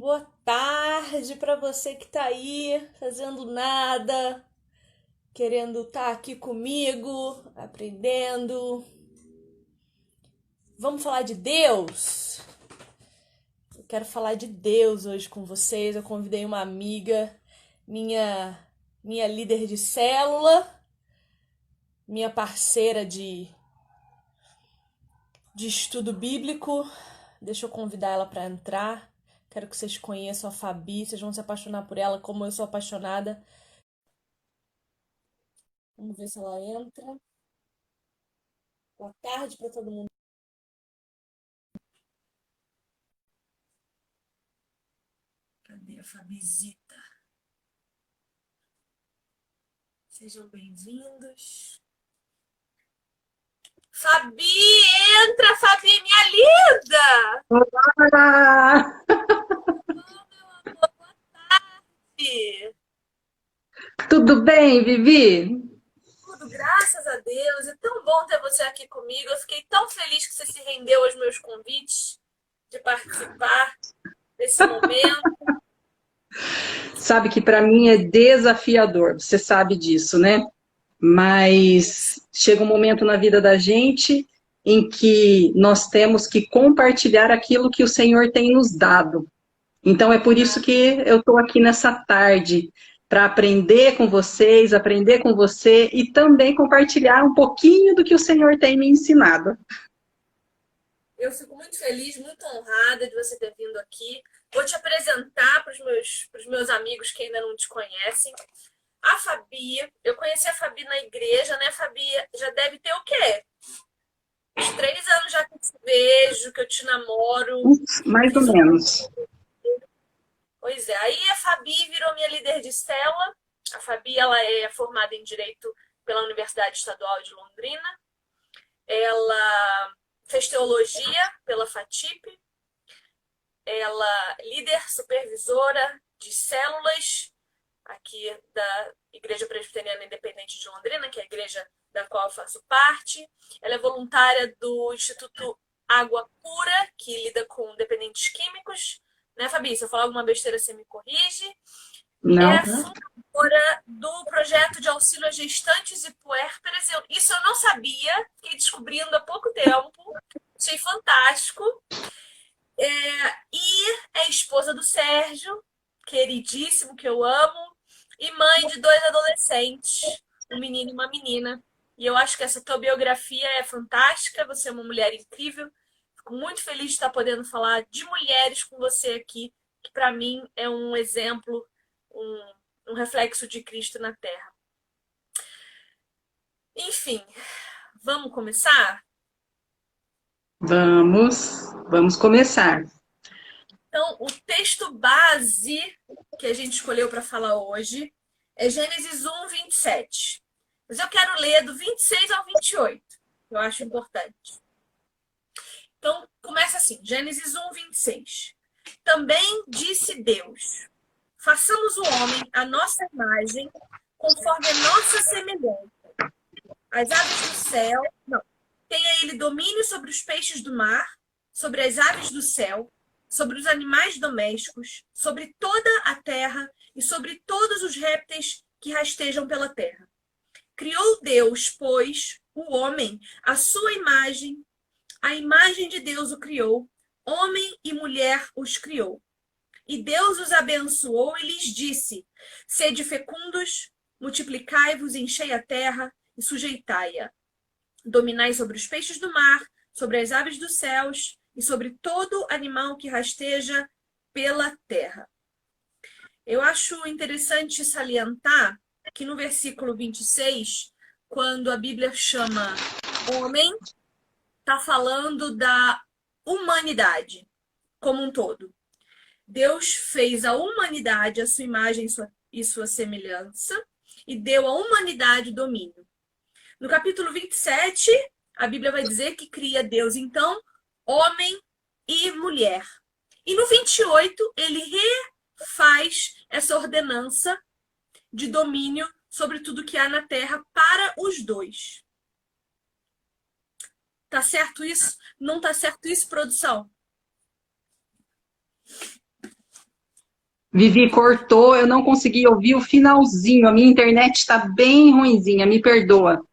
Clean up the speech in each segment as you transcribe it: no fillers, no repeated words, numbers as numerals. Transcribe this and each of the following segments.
Boa tarde para você que tá aí fazendo nada, querendo estar aqui comigo, aprendendo. Vamos falar de Deus? Eu quero falar de Deus hoje com vocês. Eu convidei uma amiga, minha minha líder de célula, minha parceira de estudo bíblico. Deixa eu convidar ela para entrar. Quero que vocês conheçam a Fabi, vocês vão se apaixonar por ela como eu sou apaixonada. Vamos ver se ela entra. Boa tarde para todo mundo. Cadê a Fabizita? Sejam bem-vindos. Fabi, entra, Fabi, minha linda! Olá! Ih, Tudo bem, Vivi? tudo, graças a Deus. É tão bom ter você aqui comigo. Eu fiquei tão feliz que você se rendeu aos meus convites de participar desse momento. Sabe que para mim é desafiador, você sabe disso, né? Mas chega um momento na vida da gente em que nós temos que compartilhar aquilo que o Senhor tem nos dado. Então é por isso Ah, que eu estou aqui nessa tarde, para aprender com vocês, aprender com você e também compartilhar um pouquinho do que o Senhor tem me ensinado. eu fico muito feliz, muito honrada de você ter vindo aqui. Vou te apresentar para os meus amigos que ainda não te conhecem. A Fabi, eu conheci a Fabi na igreja, né, Fabi? Já deve ter o quê? Uns 3 anos já que eu te vejo, que eu te namoro. Mais ou Fiz um. menos. Pois é, aí a Fabi virou minha líder de célula. A Fabi, ela é formada em Direito pela Universidade Estadual de Londrina. Ela fez teologia pela FATIP. Ela é líder supervisora de células aqui da Igreja Presbiteriana Independente de Londrina, que é a igreja da qual eu faço parte. Ela é voluntária do Instituto Água Pura, que lida com dependentes químicos. Né, Fabi? Se eu falar alguma besteira, você me corrige. Não? É fundadora do projeto de auxílio a gestantes e puérperas. Isso eu não sabia, fiquei descobrindo há pouco tempo. Achei fantástico. E é esposa do Sérgio, queridíssimo, que eu amo, e mãe de dois adolescentes, um menino e uma menina. E eu acho que essa tua biografia é fantástica, você é uma mulher incrível. Fico muito feliz de estar podendo falar de mulheres com você aqui, que para mim é um exemplo, um reflexo de Cristo na Terra. Enfim, vamos começar? Vamos começar. Então, o texto base que a gente escolheu para falar hoje é Gênesis 1, 27. Mas eu quero ler do 26 ao 28, que eu acho importante. Então, começa assim, Gênesis 1, 26. Também disse Deus, façamos o homem à nossa imagem, conforme a nossa semelhança. As aves do céu, não, tenha ele domínio sobre os peixes do mar, sobre as aves do céu, sobre os animais domésticos, sobre toda a terra e sobre todos os répteis que rastejam pela terra. Criou Deus, pois, o homem, à sua imagem, a imagem de Deus o criou, homem e mulher os criou. E Deus os abençoou e lhes disse: sede fecundos, multiplicai-vos, enchei a terra e sujeitai-a. Dominai sobre os peixes do mar, sobre as aves dos céus e sobre todo animal que rasteja pela terra. Eu acho interessante salientar que no versículo 26, quando a Bíblia chama homem, está falando da humanidade como um todo. Deus fez a humanidade à sua imagem e sua semelhança e deu à humanidade domínio. No capítulo 27, a Bíblia vai dizer que cria Deus, então, homem e mulher. E no 28, ele refaz essa ordenança de domínio sobre tudo que há na terra para os dois. Tá certo isso? Não tá certo isso, produção? Vivi, cortou, eu não consegui ouvir o finalzinho. A minha internet está bem ruinzinha, me perdoa.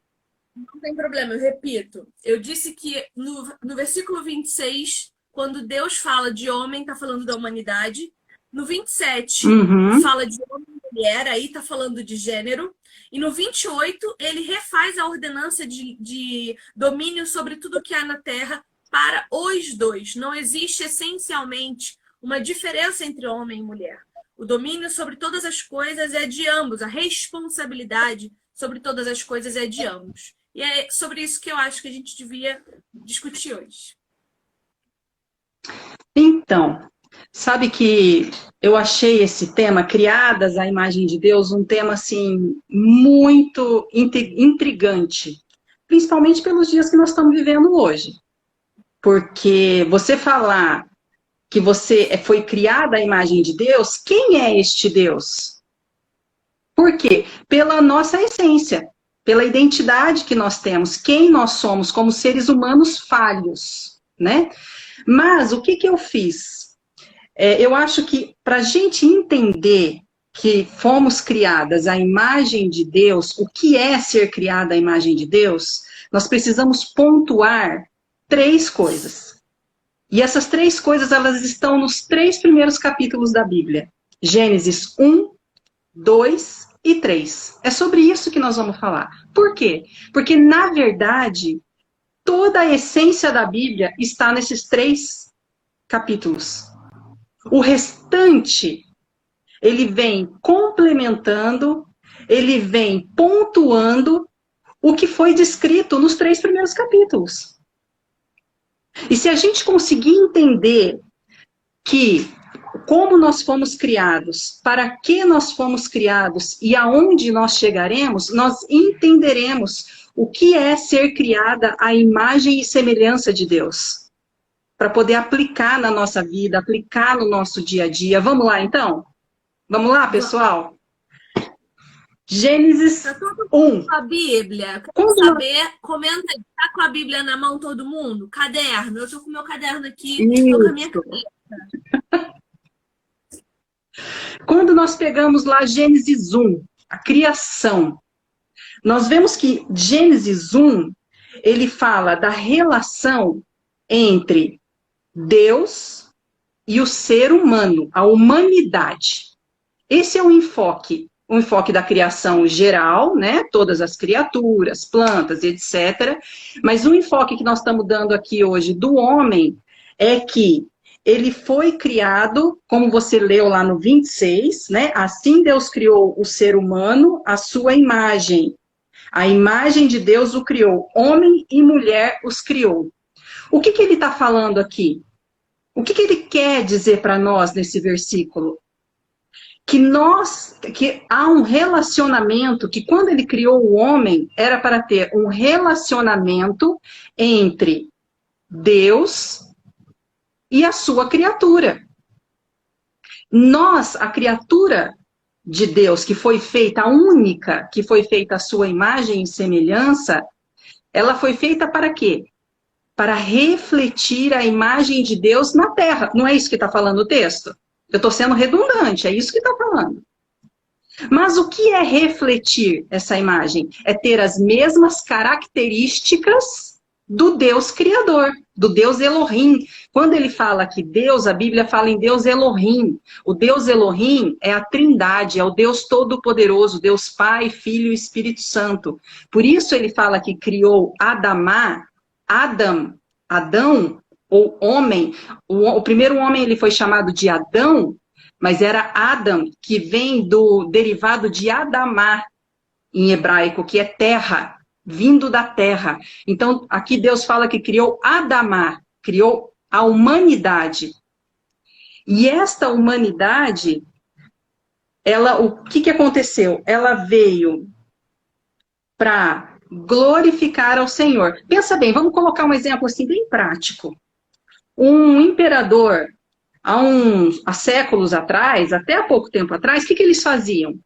Não tem problema, eu repito. Eu disse que no versículo 26, quando Deus fala de homem, está falando da humanidade. No 27, Uhum. fala de homem e mulher, aí está falando de gênero. E no 28, ele refaz a ordenança de domínio sobre tudo que há na terra para os dois. Não existe essencialmente uma diferença entre homem e mulher. O domínio sobre todas as coisas é de ambos, a responsabilidade sobre todas as coisas é de ambos. E é sobre isso que eu acho que a gente devia discutir hoje. Então, sabe que eu achei esse tema, Criadas à Imagem de Deus, um tema assim muito intrigante, principalmente pelos dias que nós estamos vivendo hoje. Porque você falar que você foi criada à imagem de Deus, quem é este Deus? Por quê? Pela nossa essência, pela identidade que nós temos, quem nós somos como seres humanos falhos, né? Mas o que eu fiz? Eu acho que para a gente entender que fomos criadas à imagem de Deus, o que é ser criada à imagem de Deus, nós precisamos pontuar 3 coisas. E essas 3 coisas, elas estão nos 3 primeiros capítulos da Bíblia. Gênesis 1, 2 e 3. É sobre isso que nós vamos falar. Por quê? Porque, na verdade, toda a essência da Bíblia está nesses 3 capítulos. O restante, ele vem complementando, ele vem pontuando o que foi descrito nos 3 primeiros capítulos. E se a gente conseguir entender que como nós fomos criados, para que nós fomos criados e aonde nós chegaremos, nós entenderemos o que é ser criada à imagem e semelhança de Deus. Para poder aplicar na nossa vida, aplicar no nosso dia a dia. Vamos lá, então? Vamos lá, pessoal? Gênesis 1. A Bíblia, quer saber? Comenta aí, tá com a Bíblia na mão todo mundo? Caderno, eu tô com o meu caderno aqui, tô com a minha caneta. Quando nós pegamos lá Gênesis 1, a criação, nós vemos que Gênesis 1, ele fala da relação entre Deus e o ser humano, a humanidade. Esse é o enfoque da criação geral, né? Todas as criaturas, plantas, etc. Mas o enfoque que nós estamos dando aqui hoje do homem é que ele foi criado, como você leu lá no 26, né? Assim Deus criou o ser humano, a sua imagem. A imagem de Deus o criou, homem e mulher os criou. O que ele está falando aqui? O que ele quer dizer para nós nesse versículo? Que há um relacionamento, que quando ele criou o homem, era para ter um relacionamento entre Deus e a sua criatura. Nós, a criatura de Deus, que foi feita, a única, que foi feita a sua imagem e semelhança, ela foi feita para quê? Para refletir a imagem de Deus na terra. Não é isso que está falando o texto? Eu estou sendo redundante, é isso que está falando. Mas o que é refletir essa imagem? É ter as mesmas características do Deus Criador, do Deus Elohim. Quando ele fala que Deus, a Bíblia fala em Deus Elohim. O Deus Elohim é a Trindade, é o Deus Todo-Poderoso, Deus Pai, Filho e Espírito Santo. Por isso ele fala que criou Adão, ou homem. O primeiro homem ele foi chamado de Adão, mas era Adam, que vem do derivado de Adamá, em hebraico, que é terra, vindo da terra. Então, aqui Deus fala que criou Adamá, criou a humanidade. E esta humanidade, o que aconteceu? Ela veio para glorificar ao Senhor. Pensa bem, vamos colocar um exemplo assim bem prático. Um imperador, há séculos atrás, até há pouco tempo atrás, o que eles faziam?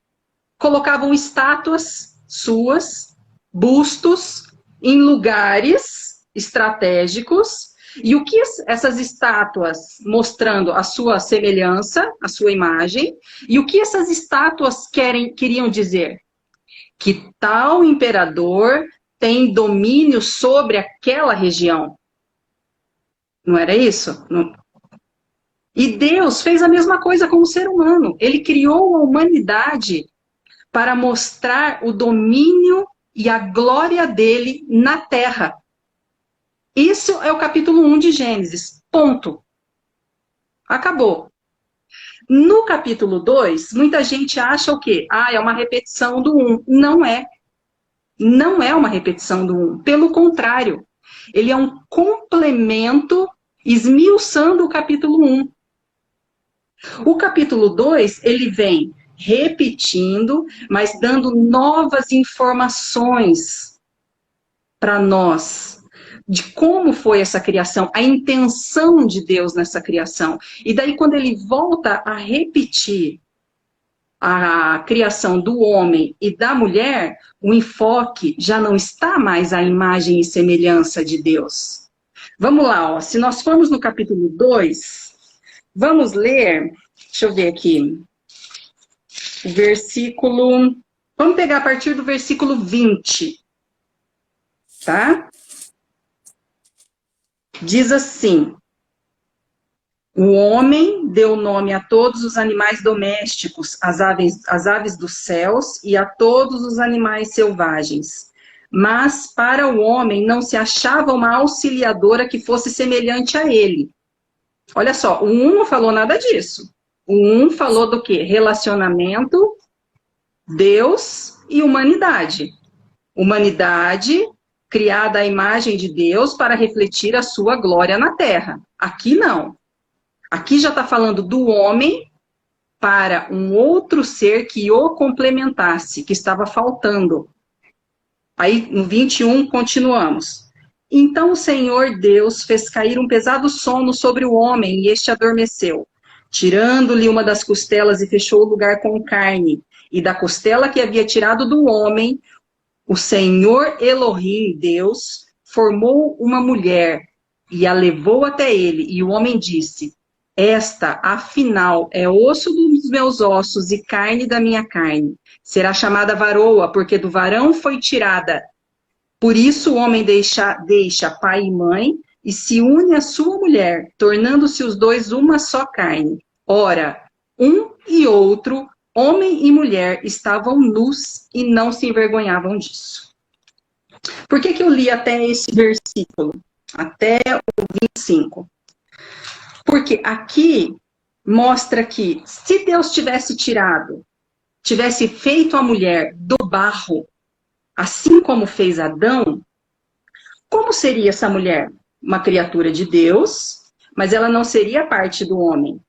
Colocavam estátuas suas, bustos, em lugares estratégicos, E o que essas estátuas mostrando a sua semelhança, a sua imagem, e o que essas estátuas queriam dizer? Que tal imperador tem domínio sobre aquela região. Não era isso? Não. E Deus fez a mesma coisa com o ser humano. Ele criou a humanidade para mostrar o domínio e a glória dele na terra. Isso é o capítulo 1 de Gênesis. Ponto. Acabou. No capítulo 2, muita gente acha o quê? Ah, é uma repetição do 1. Não é. Não é uma repetição do 1. Pelo contrário, ele é um complemento esmiuçando o capítulo 1. O capítulo 2, ele vem repetindo, mas dando novas informações para nós de como foi essa criação, a intenção de Deus nessa criação. E daí, quando ele volta a repetir a criação do homem e da mulher, o enfoque já não está mais à imagem e semelhança de Deus. Vamos lá, ó. Se nós formos no capítulo 2, vamos ler, deixa eu ver aqui, o versículo, vamos pegar a partir do versículo 20, tá? Diz assim: o homem deu nome a todos os animais domésticos, às aves dos céus e a todos os animais selvagens. Mas para o homem não se achava uma auxiliadora que fosse semelhante a ele. Olha só, o 1 não falou nada disso. O 1 falou do quê? Relacionamento, Deus e humanidade. Humanidade criada à imagem de Deus para refletir a sua glória na terra. Aqui não. Aqui já está falando do homem para um outro ser que o complementasse, que estava faltando. Aí, no 21, continuamos. Então o Senhor Deus fez cair um pesado sono sobre o homem, e este adormeceu. Tirando-lhe uma das costelas e fechou o lugar com carne. E da costela que havia tirado do homem, o Senhor Elohim, Deus, formou uma mulher e a levou até ele. E o homem disse: esta, afinal, é osso dos meus ossos e carne da minha carne. Será chamada varoa, porque do varão foi tirada. Por isso o homem deixa pai e mãe e se une à sua mulher, tornando-se os dois uma só carne. Ora, um e outro, homem e mulher, estavam nus e não se envergonhavam disso. Por que eu li até esse versículo? Até o 25. Porque aqui mostra que se Deus tivesse tivesse feito a mulher do barro, assim como fez Adão, como seria essa mulher? Uma criatura de Deus, mas ela não seria parte do homem.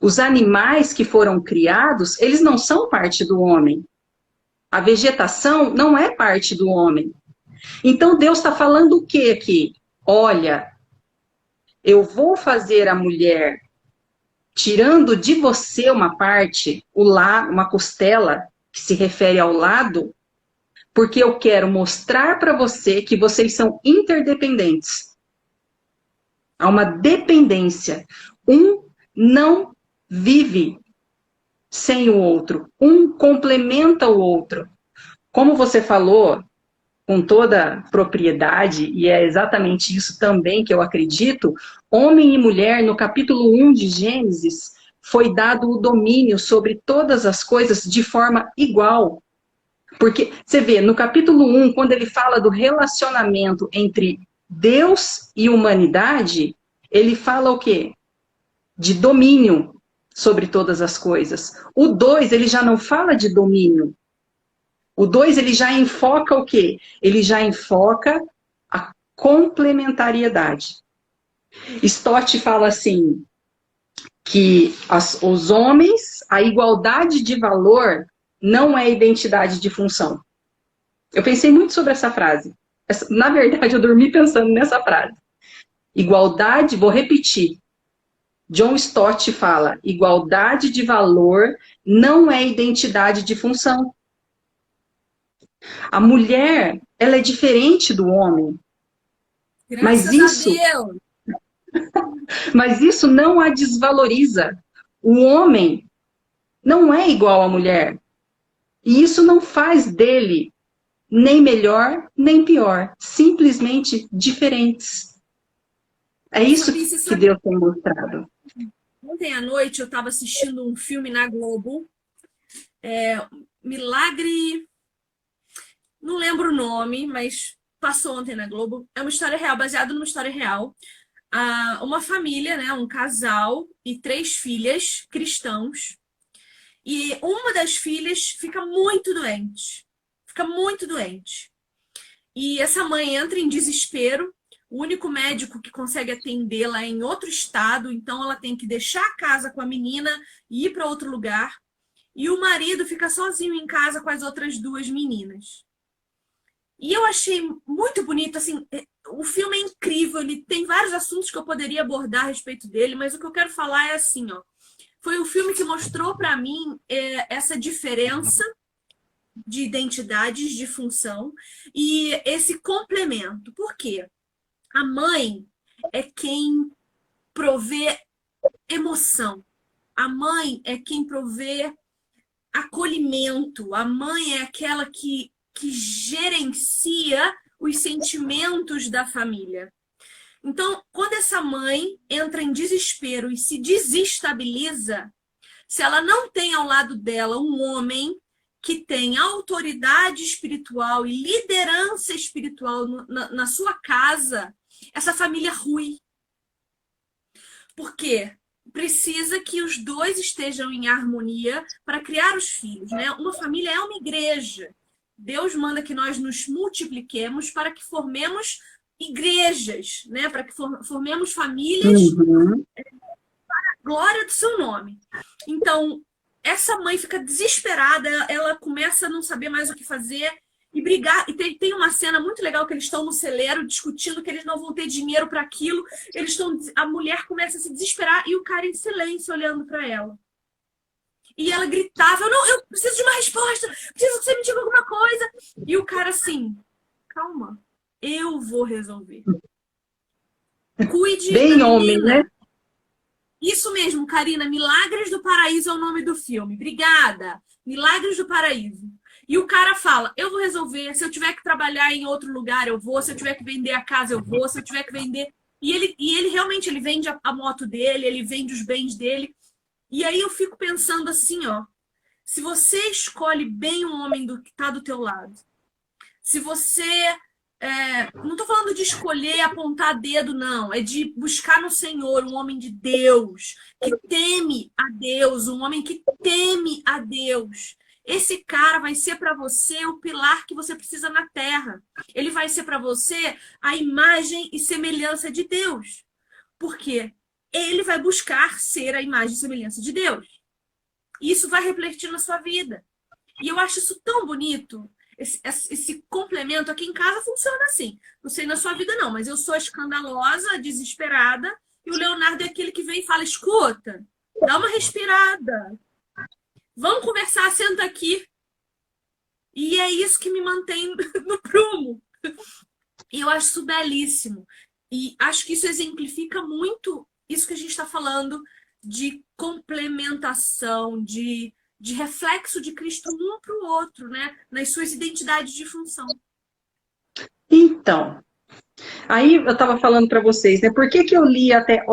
Os animais que foram criados, eles não são parte do homem. A vegetação não é parte do homem. Então Deus está falando o que aqui? Olha, eu vou fazer a mulher tirando de você uma parte, uma costela, que se refere ao lado, porque eu quero mostrar para você que vocês são interdependentes. Há uma dependência. Um não vive sem o outro. Um complementa o outro. Como você falou, com toda propriedade, e é exatamente isso também que eu acredito, homem e mulher, no capítulo 1 de Gênesis, foi dado o domínio sobre todas as coisas de forma igual. Porque, você vê, no capítulo 1, quando ele fala do relacionamento entre Deus e humanidade, ele fala o quê? De domínio sobre todas as coisas. O 2, ele já não fala de domínio. O 2, ele já enfoca o quê? Ele já enfoca a complementariedade. Stott fala assim, que os homens, a igualdade de valor não é identidade de função. Eu pensei muito sobre essa frase. Na verdade, eu dormi pensando nessa frase. Igualdade, vou repetir. John Stott fala, igualdade de valor não é identidade de função. A mulher, ela é diferente do homem. Mas Graças a isso, Deus. mas isso não a desvaloriza. O homem não é igual à mulher. E isso não faz dele nem melhor, nem pior. Simplesmente diferentes. É isso Fabi, você que sabe, Deus tem mostrado. ontem à noite eu estava assistindo um filme na Globo, Milagre, não lembro o nome, mas passou ontem na Globo. É uma história real, baseada numa história real. Uma família, né, um casal e 3 filhas cristãos. E uma das filhas fica muito doente. Fica muito doente. E essa mãe entra em desespero. O único médico que consegue atendê-la é em outro estado, então ela tem que deixar a casa com a menina e ir para outro lugar. E o marido fica sozinho em casa com as outras 2 meninas. E eu achei muito bonito, assim, o filme é incrível, ele tem vários assuntos que eu poderia abordar a respeito dele, mas o que eu quero falar é assim, ó, foi um filme que mostrou para mim essa diferença de identidades, de função e esse complemento. Por quê? A mãe é quem provê emoção. A mãe é quem provê acolhimento. A mãe é aquela que gerencia os sentimentos da família. Então, quando essa mãe entra em desespero e se desestabiliza, se ela não tem ao lado dela um homem que tem autoridade espiritual e liderança espiritual na sua casa, essa família rui. Por quê? Precisa que os dois estejam em harmonia para criar os filhos, né? Uma família é uma igreja. Deus manda que nós nos multipliquemos para que formemos igrejas, né? Para que formemos famílias, Uhum. glória do seu nome. Então, essa mãe fica desesperada, ela começa a não saber mais o que fazer e brigar. E tem uma cena muito legal que eles estão no celeiro discutindo que eles não vão ter dinheiro para aquilo. A mulher começa a se desesperar e o cara em silêncio olhando para ela. E ela gritava: não, eu preciso de uma resposta, preciso que você me diga alguma coisa. E o cara assim: calma, eu vou resolver. Cuide da Bem homem, né? menina. Isso mesmo, Karina. Milagres do Paraíso é o nome do filme. Obrigada. Milagres do Paraíso. E o cara fala: eu vou resolver. Se eu tiver que trabalhar em outro lugar, eu vou. Se eu tiver que vender a casa, eu vou. Se eu tiver que vender. E ele realmente ele vende a moto dele, ele vende os bens dele. E aí eu fico pensando assim, ó. Se você escolhe bem o homem que está do teu lado, se você não estou falando de escolher e apontar dedo, não. É de buscar no Senhor um homem de Deus, que teme a Deus, um homem que teme a Deus. Esse cara vai ser para você o pilar que você precisa na terra. Ele vai ser para você a imagem e semelhança de Deus. Por quê? Ele vai buscar ser a imagem e semelhança de Deus. Isso vai refletir na sua vida. E eu acho isso tão bonito. Esse complemento aqui em casa funciona assim. Não sei na sua vida, não, mas eu sou escandalosa, desesperada, e o Leonardo é aquele que vem e fala: escuta, dá uma respirada. Vamos conversar, senta aqui. E é isso que me mantém no prumo. E eu acho isso belíssimo. E acho que isso exemplifica muito isso que a gente está falando de complementação, de reflexo de Cristo um para o outro, né? Nas suas identidades de função. Então, aí eu estava falando para vocês, né? Por que que eu li até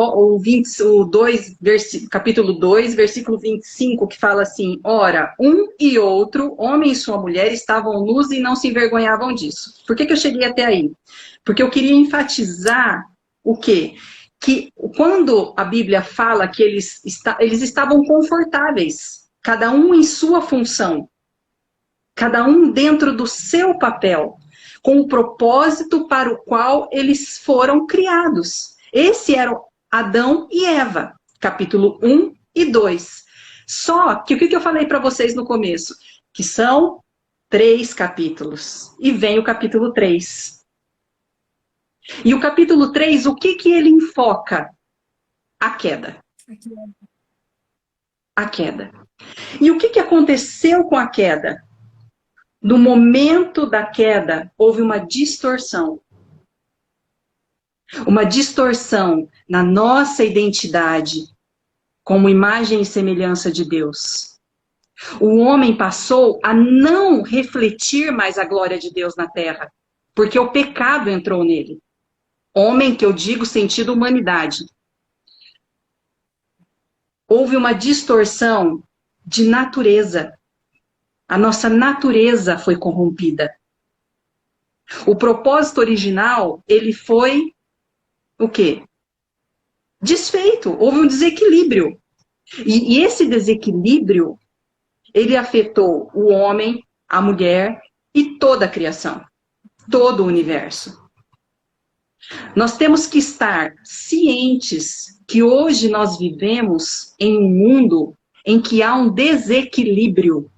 capítulo 2, versículo 25, que fala assim: ora, um e outro, homem e sua mulher, estavam nus e não se envergonhavam disso. Por que que eu cheguei até aí? Porque eu queria enfatizar o quê? Que quando a Bíblia fala que eles estavam confortáveis, cada um em sua função, cada um dentro do seu papel, com o propósito para o qual eles foram criados. Esse eram Adão e Eva, capítulo 1 e 2. Só que o que eu falei para vocês no começo? Que são 3 capítulos. E vem o capítulo 3. E o capítulo 3, o que ele enfoca? A queda. A queda. E o que aconteceu com a queda? No momento da queda, houve uma distorção. uma distorção na nossa identidade como imagem e semelhança de Deus. O homem passou a não refletir mais a glória de Deus na terra, porque o pecado entrou nele. Homem, que eu digo, sentido humanidade. Houve uma distorção de natureza. A nossa natureza foi corrompida. O propósito original, ele foi o quê? Desfeito. Houve um desequilíbrio. E esse desequilíbrio, ele afetou o homem, a mulher e toda a criação, todo o universo. Nós temos que estar cientes que hoje nós vivemos em um mundo em que há um desequilíbrio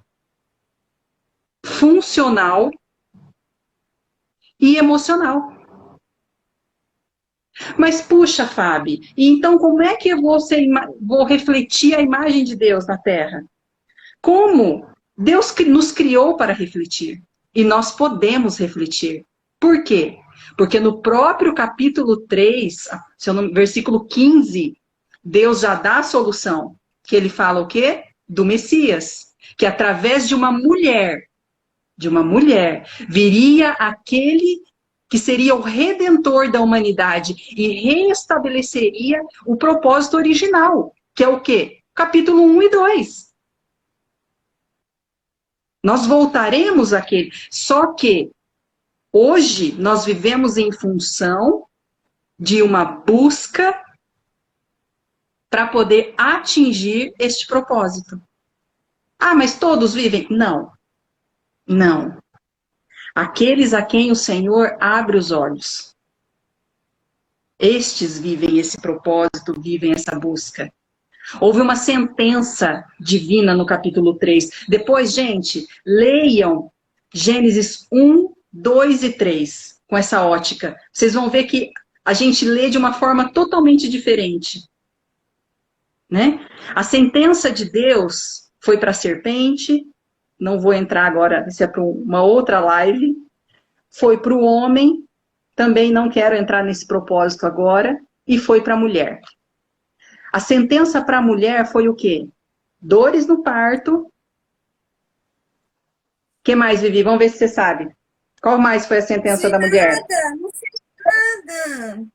funcional e emocional. Mas puxa, Fábio, e então como é que eu vou refletir a imagem de Deus na Terra? Como? Deus nos criou para refletir. E nós podemos refletir. Por quê? Porque no próprio capítulo 3, versículo 15, Deus já dá a solução. Que ele fala o quê? Do Messias. Que através de uma mulher, viria aquele que seria o redentor da humanidade e reestabeleceria o propósito original, que é o quê? Capítulo 1 e 2. Nós voltaremos àquele. Só que hoje nós vivemos em função de uma busca para poder atingir este propósito. Ah, mas todos vivem? Não. Não. Aqueles a quem o Senhor abre os olhos. Estes vivem esse propósito, vivem essa busca. Houve uma sentença divina no capítulo 3. Depois, gente, leiam Gênesis 1, 2 e 3, com essa ótica. Vocês vão ver que a gente lê de uma forma totalmente diferente. Né? A sentença de Deus foi para a serpente, não vou entrar agora, isso é para uma outra live. Foi para o homem, também não quero entrar nesse propósito agora, e foi para a mulher. A sentença para a mulher foi o quê? Dores no parto. O que mais, Vivi? Vamos ver se você sabe. Qual mais foi a sentença da mulher? Não sei nada.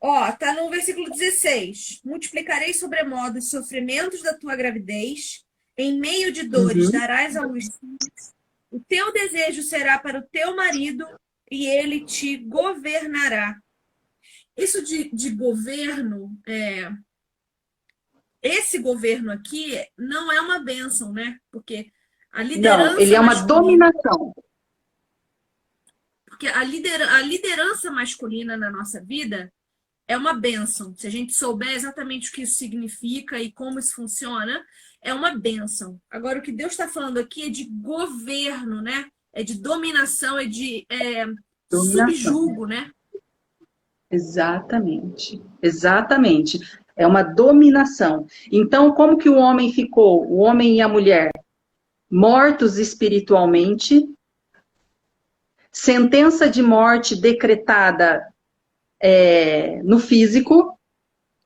Ó, tá no versículo 16. Multiplicarei sobremodo os sofrimentos da tua gravidez, em meio de dores darás à luz filhos. O teu desejo será para o teu marido e ele te governará. Isso de governo, esse governo aqui não é uma bênção, né? Porque a liderança não, ele é uma masculina, dominação. porque a liderança masculina na nossa vida é uma bênção. Se a gente souber exatamente o que isso significa e como isso funciona, é uma bênção. Agora, o que Deus está falando aqui é de governo, né? É de dominação, é de subjugo, né? Exatamente. Exatamente. É uma dominação. Então, como que o homem ficou? O homem e a mulher mortos espiritualmente, sentença de morte decretada no físico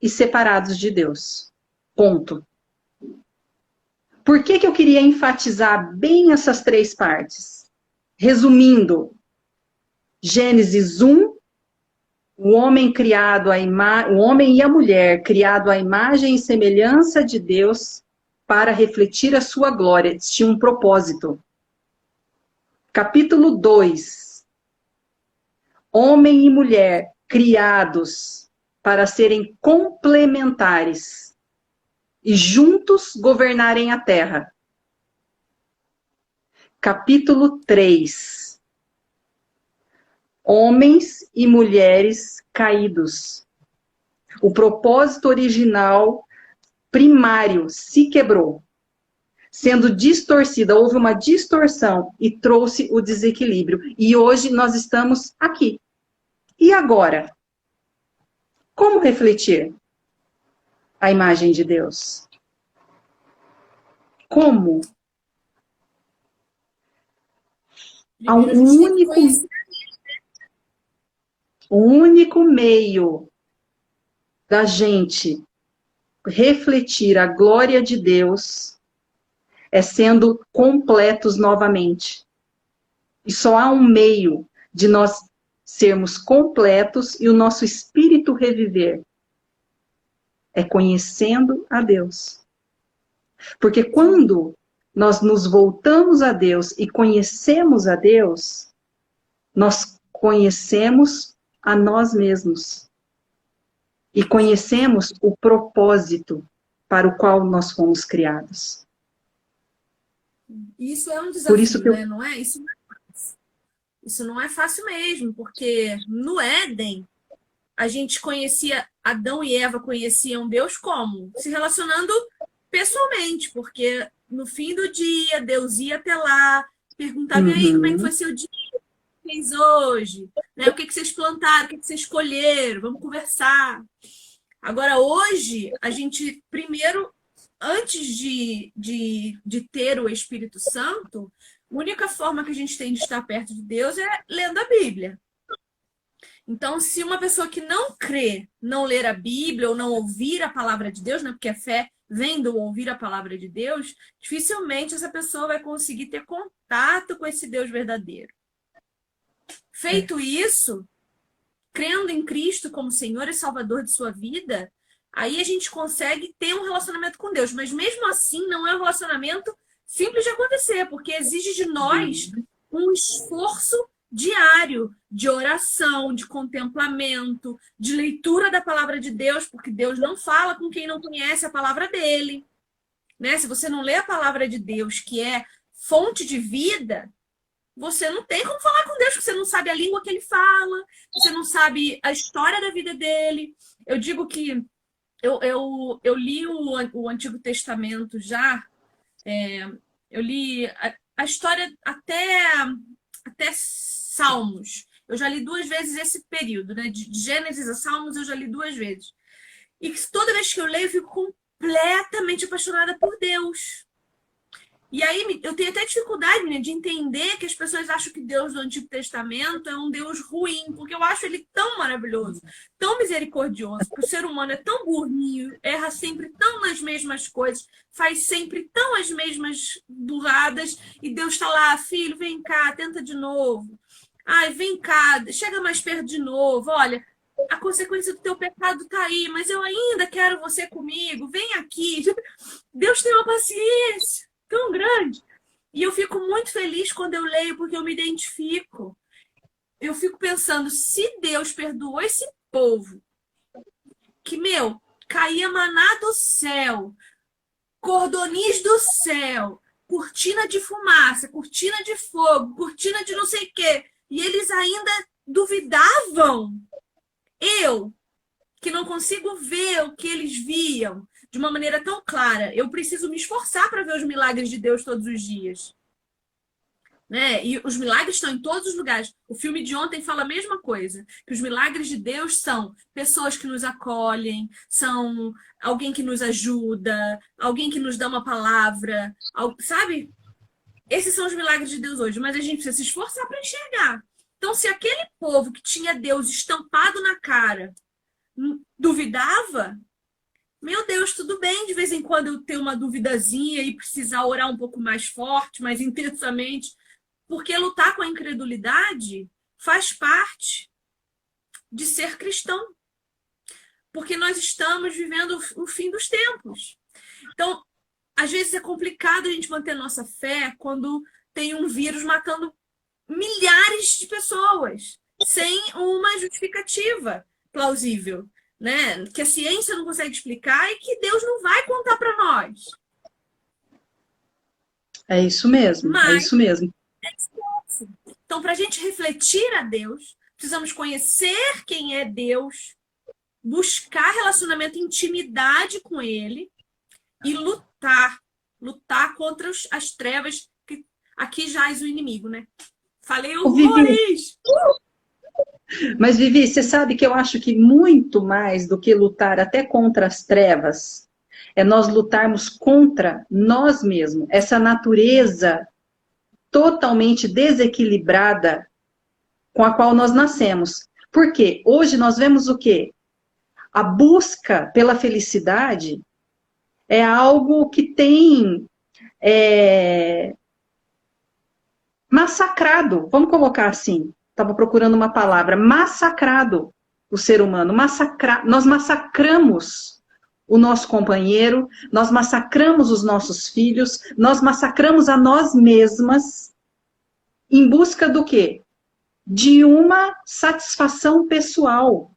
e separados de Deus. Ponto. Por que eu queria enfatizar bem essas três partes? Resumindo, Gênesis 1, o homem o homem e a mulher criado à imagem e semelhança de Deus para refletir a sua glória, tinha um propósito. Capítulo 2, homem e mulher criados para serem complementares e juntos governarem a terra. Capítulo 3. Homens e mulheres caídos. O propósito original, primário, se quebrou. Sendo distorcida, houve uma distorção e trouxe o desequilíbrio. E hoje nós estamos aqui. E agora? Como refletir a imagem de Deus? Como? Há um único... O único meio da gente refletir a glória de Deus é sendo completos novamente. E só há um meio de nós sermos completos e o nosso espírito reviver. É conhecendo a Deus. Porque quando nós nos voltamos a Deus e conhecemos a Deus, nós conhecemos a nós mesmos. E conhecemos o propósito para o qual nós fomos criados. Isso é um desafio, Por isso que né? Não é? Isso não é fácil mesmo, porque no Éden, a gente conhecia, Adão e Eva conheciam Deus como? Se relacionando pessoalmente, porque no fim do dia, Deus ia até lá, perguntava, e aí, como é que foi seu dia? O que fez hoje? Né? O que vocês plantaram? O que vocês escolheram? Vamos conversar. Agora, hoje, a gente, primeiro, antes de ter o Espírito Santo, a única forma que a gente tem de estar perto de Deus é lendo a Bíblia. Então, se uma pessoa que não crê, não ler a Bíblia ou não ouvir a palavra de Deus, né, porque a fé vem do ouvir a palavra de Deus, dificilmente essa pessoa vai conseguir ter contato com esse Deus verdadeiro. Feito isso, crendo em Cristo como Senhor e Salvador de sua vida, aí a gente consegue ter um relacionamento com Deus. Mas mesmo assim, não é um relacionamento simples de acontecer, porque exige de nós um esforço diário de oração, de contemplamento, de leitura da palavra de Deus, porque Deus não fala com quem não conhece a palavra dele. Né? Se você não lê a palavra de Deus, que é fonte de vida, você não tem como falar com Deus, porque você não sabe a língua que ele fala, você não sabe a história da vida dele. Eu digo que eu li o Antigo Testamento já, eu li a história até Salmos. Eu já li 2 vezes esse período, né? De Gênesis a Salmos eu já li 2 vezes. E toda vez que eu leio, eu fico completamente apaixonada por Deus. E aí eu tenho até dificuldade, né, de entender que as pessoas acham que Deus do Antigo Testamento é um Deus ruim, porque eu acho ele tão maravilhoso, tão misericordioso, que o ser humano é tão burrinho, erra sempre tão nas mesmas coisas, faz sempre tão as mesmas burradas, e Deus está lá, filho, vem cá, tenta de novo. Ai, vem cá, chega mais perto de novo, olha, a consequência do teu pecado está aí, mas eu ainda quero você comigo, vem aqui. Deus tem uma paciência tão grande. E eu fico muito feliz quando eu leio, porque eu me identifico. Eu fico pensando, se Deus perdoou esse povo, que, caía maná do céu, cordonis do céu, cortina de fumaça, cortina de fogo, cortina de não sei o quê, e eles ainda duvidavam. Eu, que não consigo ver o que eles viam de uma maneira tão clara, eu preciso me esforçar para ver os milagres de Deus todos os dias. Né? E os milagres estão em todos os lugares. O filme de ontem fala a mesma coisa, que os milagres de Deus são pessoas que nos acolhem, são alguém que nos ajuda, alguém que nos dá uma palavra, sabe? Esses são os milagres de Deus hoje, mas a gente precisa se esforçar para enxergar. Então, se aquele povo que tinha Deus estampado na cara duvidava, meu Deus, tudo bem de vez em quando eu ter uma duvidazinha e precisar orar um pouco mais forte, mais intensamente, porque lutar com a incredulidade faz parte de ser cristão. Porque nós estamos vivendo o fim dos tempos. Então, às vezes é complicado a gente manter nossa fé quando tem um vírus matando milhares de pessoas, sem uma justificativa plausível, né? Que a ciência não consegue explicar e que Deus não vai contar para nós. É isso mesmo, é isso mesmo. Então, para a gente refletir a Deus, precisamos conhecer quem é Deus, buscar relacionamento, intimidade com Ele e lutar contra as trevas, que aqui jaz o inimigo, né? Falei horrores! Mas, Vivi, você sabe que eu acho que muito mais do que lutar até contra as trevas, é nós lutarmos contra nós mesmos, essa natureza totalmente desequilibrada com a qual nós nascemos. Porque hoje nós vemos o quê? A busca pela felicidade é algo que tem massacrado, vamos colocar assim, estava procurando uma palavra, massacrado o ser humano, nós massacramos o nosso companheiro, nós massacramos os nossos filhos, nós massacramos a nós mesmas em busca do quê? De uma satisfação pessoal,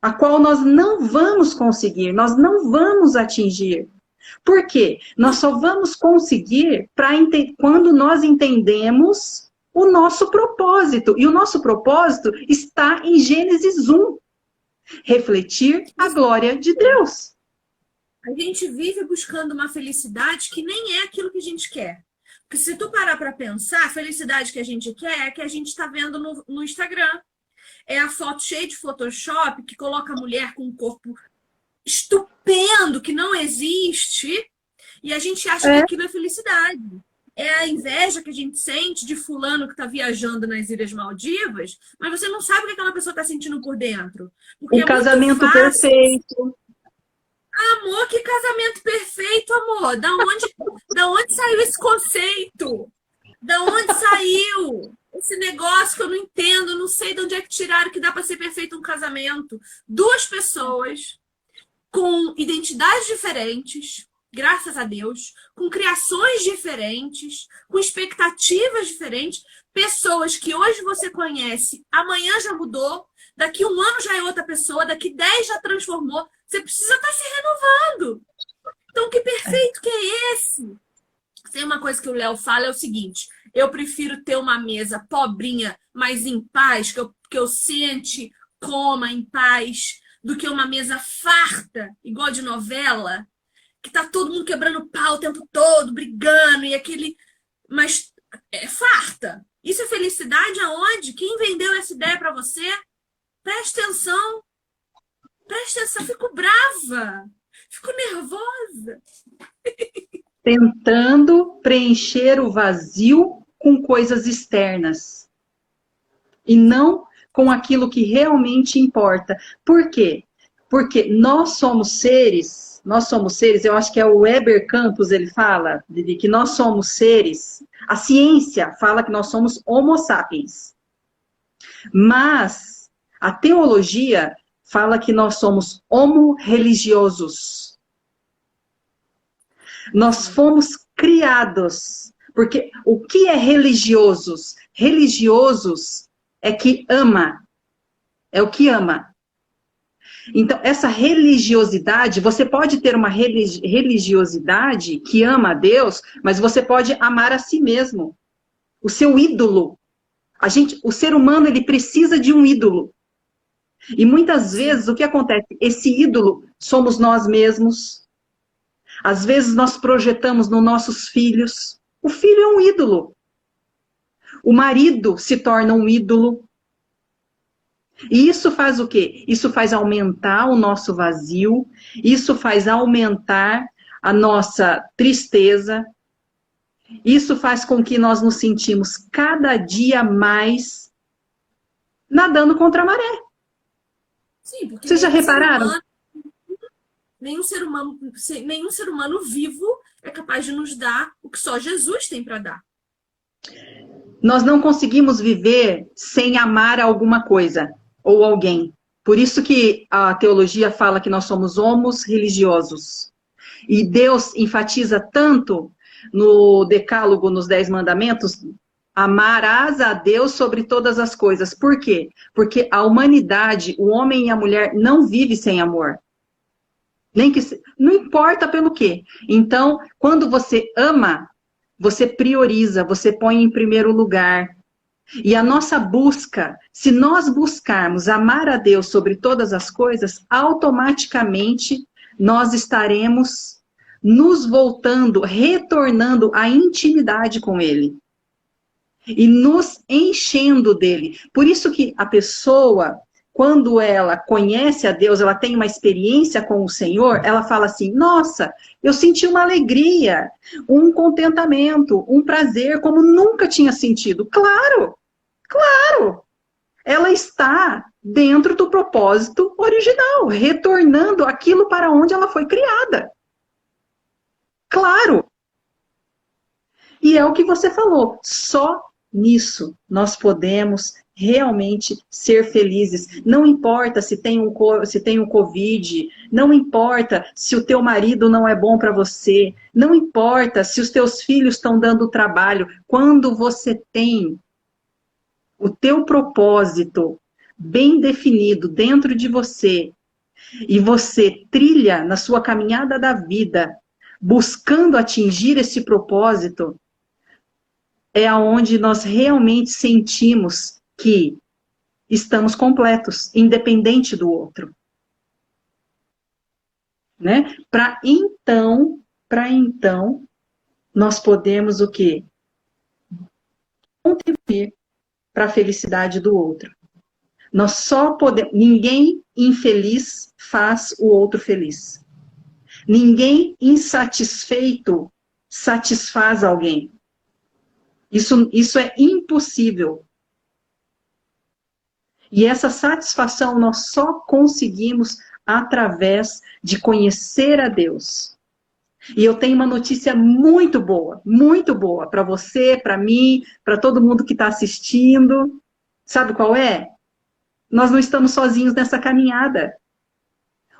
a qual nós não vamos conseguir, nós não vamos atingir. Por quê? Nós só vamos conseguir quando nós entendemos o nosso propósito. E o nosso propósito está em Gênesis 1. Refletir a glória de Deus. A gente vive buscando uma felicidade que nem é aquilo que a gente quer. Porque se tu parar para pensar, a felicidade que a gente quer é a que a gente está vendo no Instagram. É a foto cheia de Photoshop que coloca a mulher com um corpo estupendo, que não existe, e a gente acha que aquilo é felicidade. É a inveja que a gente sente de fulano que está viajando nas Ilhas Maldivas, mas você não sabe o que aquela pessoa está sentindo por dentro. Um casamento perfeito. Amor, que casamento perfeito, amor? Da onde saiu esse conceito? Da onde saiu esse negócio que eu não entendo? Não sei de onde é que tiraram que dá para ser perfeito um casamento. Duas pessoas com identidades diferentes, graças a Deus, com criações diferentes, com expectativas diferentes, pessoas que hoje você conhece, amanhã já mudou, daqui 1 ano já é outra pessoa, daqui 10 já transformou. Você precisa estar se renovando. Então, que perfeito que é esse? Tem uma coisa que o Léo fala, é o seguinte: eu prefiro ter uma mesa pobrinha, mas em paz, que eu sente, coma em paz, do que uma mesa farta, igual de novela, que tá todo mundo quebrando pau o tempo todo, brigando, e aquele... Mas é farta. Isso é felicidade aonde? Quem vendeu essa ideia para você? Preste atenção. Preste atenção. Fico brava. Fico nervosa. Tentando preencher o vazio com coisas externas. E não com aquilo que realmente importa. Por quê? Porque nós somos seres, eu acho que é o Weber Campos, ele fala, de que nós somos seres, a ciência fala que nós somos homo sapiens. Mas a teologia fala que nós somos homo religiosos. Nós fomos criados, porque o que é religiosos? Religiosos é que ama, é o que ama. Então, essa religiosidade, você pode ter uma religiosidade que ama a Deus, mas você pode amar a si mesmo, o seu ídolo. O ser humano, ele precisa de um ídolo. E muitas vezes, o que acontece? Esse ídolo somos nós mesmos. Às vezes, nós projetamos nos nossos filhos. O filho é um ídolo. O marido se torna um ídolo. E isso faz o quê? Isso faz aumentar o nosso vazio, isso faz aumentar a nossa tristeza, isso faz com que nós nos sentimos cada dia mais nadando contra a maré. Sim, porque vocês já repararam? Nenhum ser humano vivo é capaz de nos dar o que só Jesus tem para dar. Nós não conseguimos viver sem amar alguma coisa ou alguém. Por isso que a teologia fala que nós somos homos religiosos. E Deus enfatiza tanto no Decálogo, nos 10 mandamentos, amarás a Deus sobre todas as coisas. Por quê? Porque a humanidade, o homem e a mulher, não vive sem amor. Não importa pelo quê. Então, quando você ama, você prioriza, você põe em primeiro lugar. E a nossa busca, se nós buscarmos amar a Deus sobre todas as coisas, automaticamente nós estaremos nos voltando, retornando à intimidade com Ele. E nos enchendo dele. Por isso que a pessoa, quando ela conhece a Deus, ela tem uma experiência com o Senhor, ela fala assim: nossa, eu senti uma alegria, um contentamento, um prazer como nunca tinha sentido. Claro, claro. ela está dentro do propósito original, retornando aquilo para onde ela foi criada. Claro. E é o que você falou, só nisso nós podemos realmente ser felizes. Não importa se tem um Covid, não importa se o teu marido não é bom para você, não importa se os teus filhos estão dando trabalho. Quando você tem o teu propósito bem definido dentro de você e você trilha na sua caminhada da vida buscando atingir esse propósito, é aonde nós realmente sentimos que estamos completos, independente do outro. Né? Para então, nós podemos o quê? Contribuir para a felicidade do outro. Nós só podemos, ninguém infeliz faz o outro feliz. Ninguém insatisfeito satisfaz alguém. Isso é impossível. E essa satisfação nós só conseguimos através de conhecer a Deus. E eu tenho uma notícia muito boa para você, para mim, para todo mundo que está assistindo. Sabe qual é? Nós não estamos sozinhos nessa caminhada.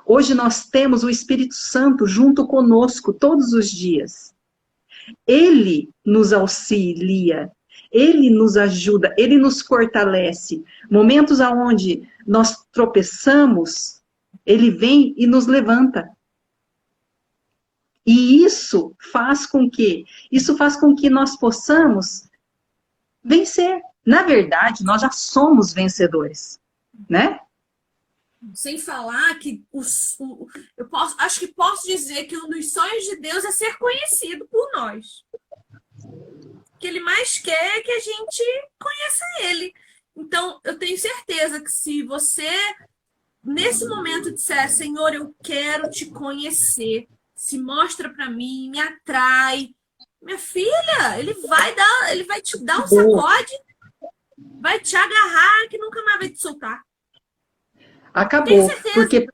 Hoje nós temos o Espírito Santo junto conosco todos os dias. Ele nos auxilia, ele nos ajuda, ele nos fortalece. Momentos onde nós tropeçamos, ele vem e nos levanta. E isso faz com que nós possamos vencer. Na verdade, nós já somos vencedores, né? Sem falar que acho que posso dizer que um dos sonhos de Deus é ser conhecido por nós. O que ele mais quer é que a gente conheça ele. Então, eu tenho certeza que se você, nesse momento, disser, Senhor, eu quero te conhecer, se mostra para mim, me atrai, minha filha, ele vai te dar um sacode, vai te agarrar que nunca mais vai te soltar. Acabou, porque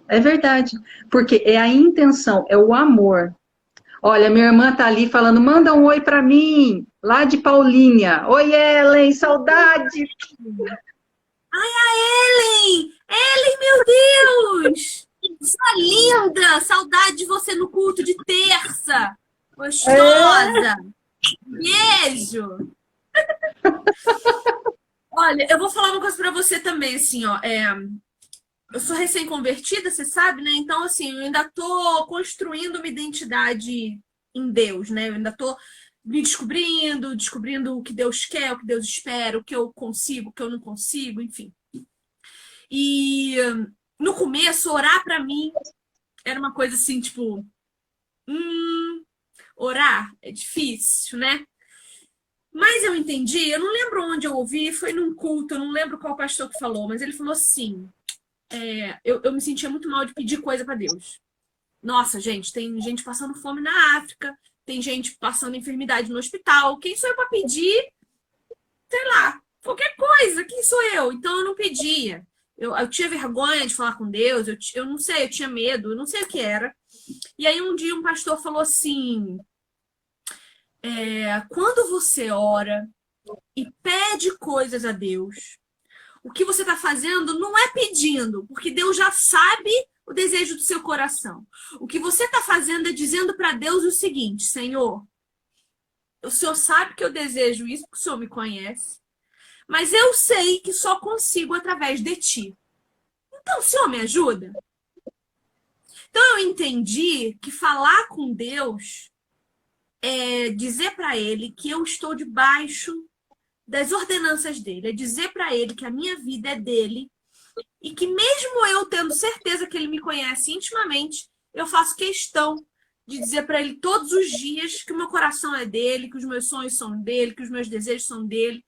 é verdade, porque é a intenção, é o amor. Olha, minha irmã tá ali falando, manda um oi para mim, lá de Paulinha. Oi, Ellen, saudade. Ai, a Ellen! Ellen, meu Deus! Sua linda! Saudade de você no culto de terça! Gostosa! Beijo! Olha, eu vou falar uma coisa pra você também, assim, ó. Eu sou recém-convertida, você sabe, né? Então, assim, eu ainda tô construindo uma identidade em Deus, né? Eu ainda tô me descobrindo o que Deus quer, o que Deus espera, o que eu consigo, o que eu não consigo, enfim. E no começo, orar pra mim era uma coisa assim, tipo, orar é difícil, né? Mas eu entendi, eu não lembro onde eu ouvi, foi num culto, eu não lembro qual pastor que falou, mas ele falou assim, eu me sentia muito mal de pedir coisa pra Deus. Nossa, gente, tem gente passando fome na África, tem gente passando enfermidade no hospital, quem sou eu pra pedir, sei lá, qualquer coisa, quem sou eu? Então eu não pedia. Eu tinha vergonha de falar com Deus, eu não sei, eu tinha medo, eu não sei o que era. E aí um dia um pastor falou assim, quando você ora e pede coisas a Deus, o que você está fazendo não é pedindo, porque Deus já sabe o desejo do seu coração. O que você está fazendo é dizendo para Deus o seguinte, Senhor, o Senhor sabe que eu desejo isso, porque o Senhor me conhece, mas eu sei que só consigo através de Ti. Então, o Senhor me ajuda? Então, eu entendi que falar com Deus é dizer para Ele que eu estou debaixo das ordenanças dele, é dizer para Ele que a minha vida é dele e que mesmo eu tendo certeza que Ele me conhece intimamente, eu faço questão de dizer para Ele todos os dias que o meu coração é dele, que os meus sonhos são dele, que os meus desejos são dele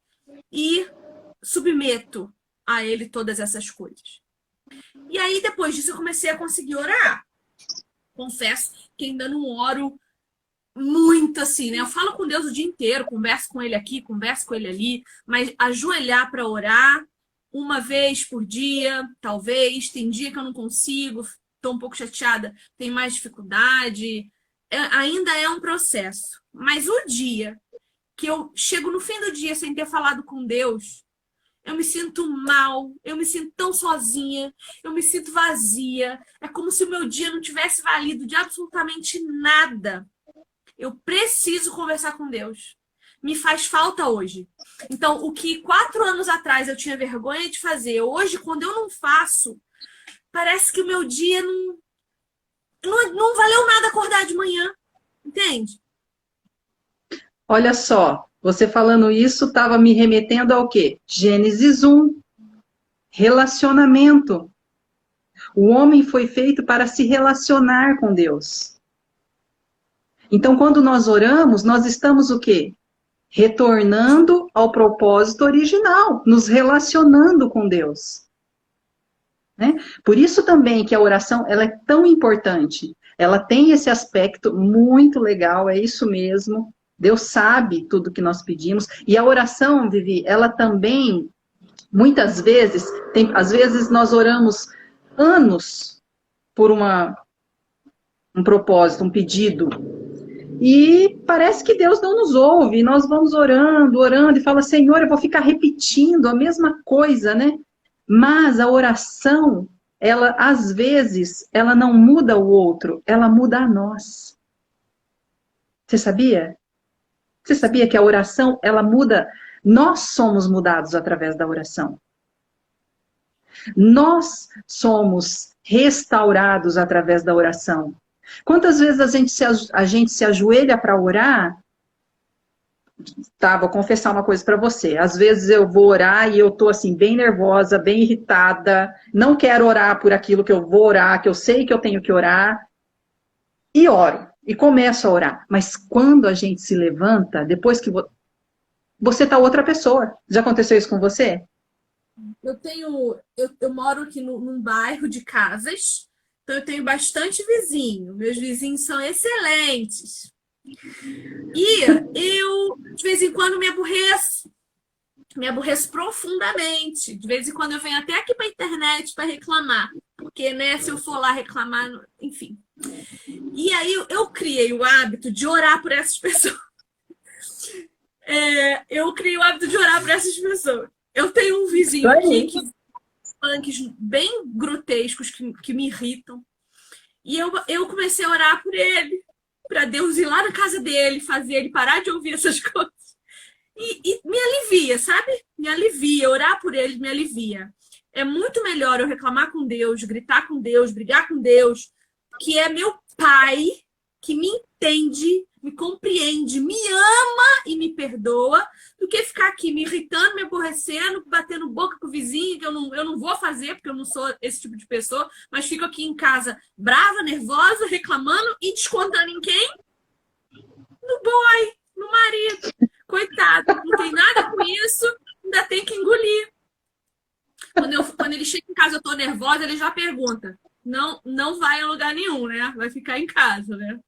e submeto a Ele todas essas coisas. E aí, depois disso, eu comecei a conseguir orar. Confesso que ainda não oro muito assim, né? Eu falo com Deus o dia inteiro, converso com ele aqui, converso com ele ali, mas ajoelhar para orar uma vez por dia, talvez, tem dia que eu não consigo, estou um pouco chateada, tem mais dificuldade, ainda é um processo. Mas o dia que eu chego no fim do dia sem ter falado com Deus, eu me sinto mal, eu me sinto tão sozinha, eu me sinto vazia. É como se o meu dia não tivesse valido de absolutamente nada. Eu preciso conversar com Deus. Me faz falta hoje. Então, o que 4 anos atrás eu tinha vergonha de fazer, hoje, quando eu não faço, parece que o meu dia não valeu nada acordar de manhã. Entende? Olha só, você falando isso estava me remetendo ao quê? Gênesis 1, relacionamento. O homem foi feito para se relacionar com Deus. Então, quando nós oramos, nós estamos o quê? Retornando ao propósito original, nos relacionando com Deus. Né? Por isso também que a oração ela é tão importante. Ela tem esse aspecto muito legal, é isso mesmo. Deus sabe tudo que nós pedimos. E a oração, Vivi, ela também, muitas vezes, às vezes nós oramos anos por um propósito, um pedido. E parece que Deus não nos ouve. E nós vamos orando, orando, e fala, Senhor, eu vou ficar repetindo a mesma coisa, né? Mas a oração, ela, às vezes, ela não muda o outro, ela muda a nós. Você sabia? Você sabia que a oração, ela muda? Nós somos mudados através da oração. Nós somos restaurados através da oração. Quantas vezes a gente se ajoelha para orar? Tá, vou confessar uma coisa para você. Às vezes eu vou orar e eu tô assim, bem nervosa, bem irritada, não quero orar por aquilo que eu vou orar, que eu sei que eu tenho que orar, e oro, e começo a orar. Mas quando a gente se levanta, depois que você tá outra pessoa. Já aconteceu isso com você? Eu moro aqui num bairro de casas, então eu tenho bastante vizinho. Meus vizinhos são excelentes. E eu, de vez em quando, me aborreço profundamente. De vez em quando eu venho até aqui para a internet para reclamar, porque, né, se eu for lá reclamar, enfim. E aí eu criei o hábito de orar por essas pessoas. Eu criei o hábito de orar por essas pessoas. Eu tenho um vizinho aqui que punks bem grotescos que me irritam. E eu comecei a orar por ele, para Deus ir lá na casa dele, fazer ele parar de ouvir essas coisas. E me alivia, sabe? Me alivia, orar por ele me alivia. É muito melhor eu reclamar com Deus, gritar com Deus, brigar com Deus, que é meu pai, que me entende, me compreende, me ama e me perdoa, do que ficar aqui me irritando, me aborrecendo, batendo boca com o vizinho, que eu não vou fazer, porque eu não sou esse tipo de pessoa, mas fico aqui em casa brava, nervosa, reclamando e descontando em quem? No boy, no marido. Coitado, não tem nada com isso, ainda tem que engolir. Quando ele chega em casa, eu tô nervosa, ele já pergunta. Não vai a lugar nenhum, né? Vai ficar em casa, né?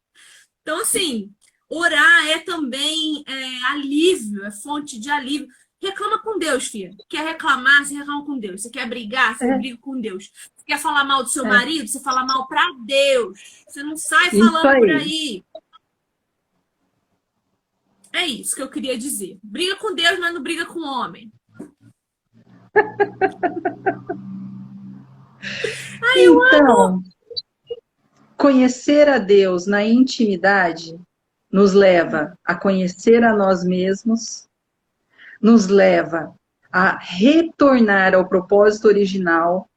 Então, assim, orar é também alívio, é fonte de alívio. Reclama com Deus, filha. Quer reclamar, você reclama com Deus. Você quer brigar, você briga com Deus. Você quer falar mal do seu marido, você fala mal pra Deus. Você não sai falando por aí. É isso que eu queria dizer. Briga com Deus, mas não briga com o homem. Então, conhecer a Deus na intimidade nos leva a conhecer a nós mesmos, nos leva a retornar ao propósito original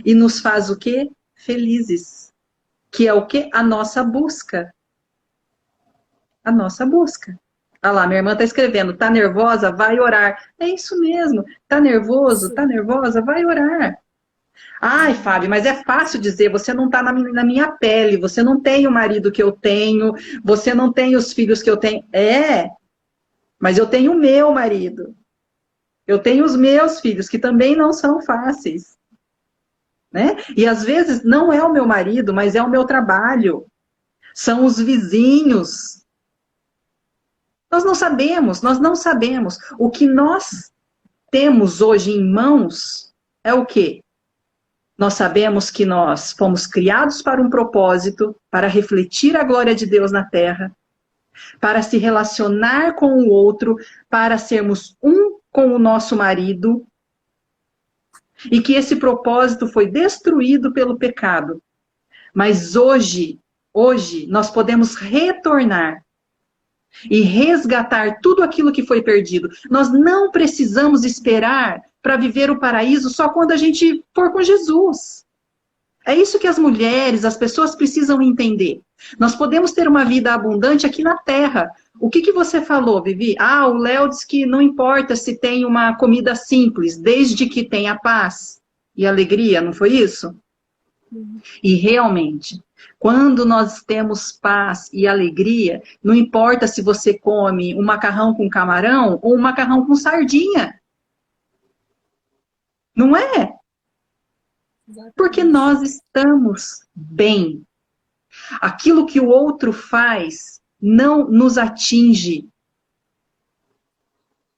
e nos faz o quê? Felizes. Que é o quê? A nossa busca. A nossa busca. Ah lá, minha irmã está escrevendo, tá nervosa? Vai orar. É isso mesmo. Tá nervoso? Tá nervosa? Vai orar. Ai, Fábio, mas é fácil dizer, você não está na minha pele, você não tem o marido que eu tenho, você não tem os filhos que eu tenho. Mas eu tenho o meu marido. Eu tenho os meus filhos, que também não são fáceis. Né? E às vezes não é o meu marido, mas é o meu trabalho. São os vizinhos. Nós não sabemos, nós não sabemos. O que nós temos hoje em mãos é o quê? Nós sabemos que nós fomos criados para um propósito, para refletir a glória de Deus na terra, para se relacionar com o outro, para sermos um com o nosso marido, e que esse propósito foi destruído pelo pecado. Mas hoje nós podemos retornar e resgatar tudo aquilo que foi perdido. Nós não precisamos esperar para viver o paraíso só quando a gente for com Jesus. É isso que as mulheres, as pessoas precisam entender. Nós podemos ter uma vida abundante aqui na Terra. O que você falou, Vivi? O Léo disse que não importa se tem uma comida simples, desde que tenha paz e alegria, não foi isso? E realmente, quando nós temos paz e alegria, não importa se você come um macarrão com camarão ou um macarrão com sardinha. Não é? Porque nós estamos bem. Aquilo que o outro faz não nos atinge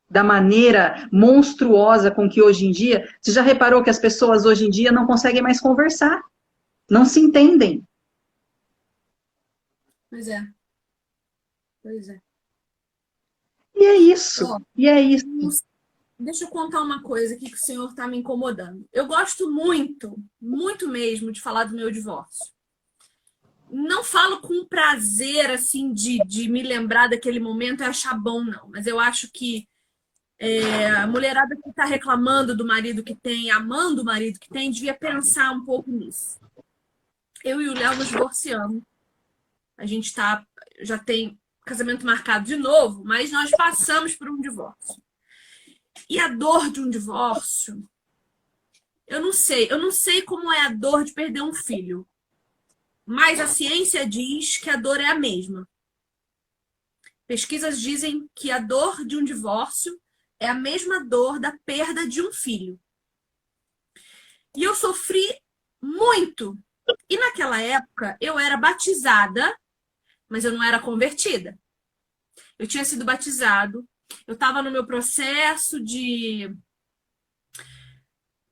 da maneira monstruosa com que hoje em dia... Você já reparou que as pessoas hoje em dia não conseguem mais conversar? Não se entendem. Pois é. Pois é. E é isso. E é isso. Deixa eu contar uma coisa aqui que o senhor está me incomodando. Eu gosto muito, muito mesmo, de falar do meu divórcio. Não falo com prazer, assim, de me lembrar daquele momento e achar bom, não. Mas eu acho que a mulherada que está reclamando do marido que tem, amando o marido que tem, devia pensar um pouco nisso. Eu e o Léo nos divorciamos. A gente já tem casamento marcado de novo, mas nós passamos por um divórcio. E a dor de um divórcio, eu não sei como é a dor de perder um filho. Mas a ciência diz que a dor é a mesma. Pesquisas dizem que a dor de um divórcio é a mesma dor da perda de um filho. E eu sofri muito. E naquela época eu era batizada, mas eu não era convertida. Eu tinha sido batizado, eu estava no meu processo de